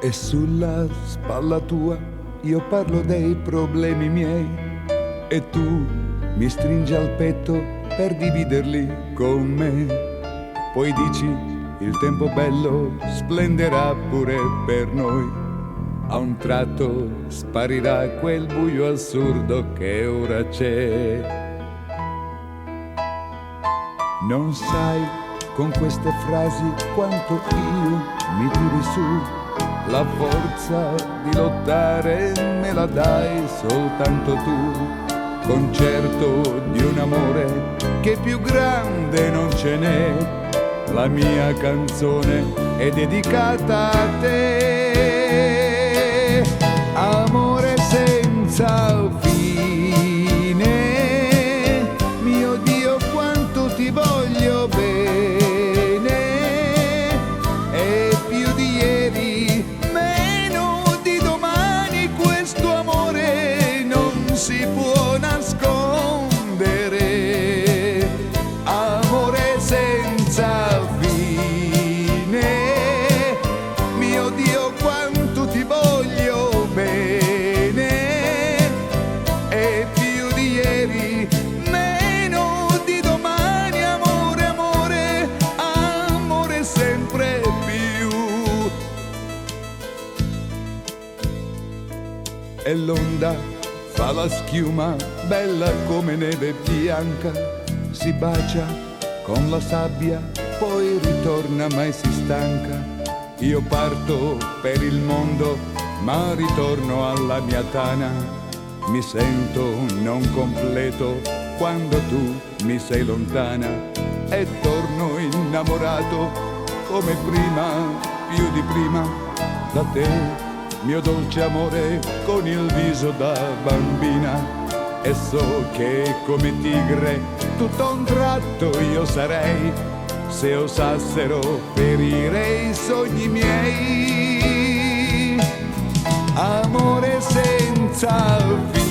E sulla spalla tua io parlo dei problemi miei e tu mi stringi al petto per dividerli con me. Poi dici il tempo bello splenderà pure per noi. A un tratto sparirà quel buio assurdo che ora c'è. Non sai con queste frasi quanto io mi tiri su. La forza di lottare me la dai soltanto tu. Concerto di un amore che più grande non ce n'è. La mia canzone è dedicata a te. Amore senza fine, mio Dio quanto ti voglio bene. E più di ieri, meno di domani, questo amore non si può nascondere. Amore senza fine, mio Dio quanto ti voglio bene. E più di ieri, meno di domani, amore, amore, amore sempre più. E l'onda fa la schiuma, bella come neve bianca, si bacia con la sabbia, poi ritorna mai si stanca. Io parto per il mondo, ma ritorno alla mia tana. Mi sento non completo quando tu mi sei lontana. E torno innamorato come prima, più di prima, da te, mio dolce amore, con il viso da bambina. E so che come tigre tutto a un tratto io sarei, se osassero ferire i sogni miei. Amore senza fine.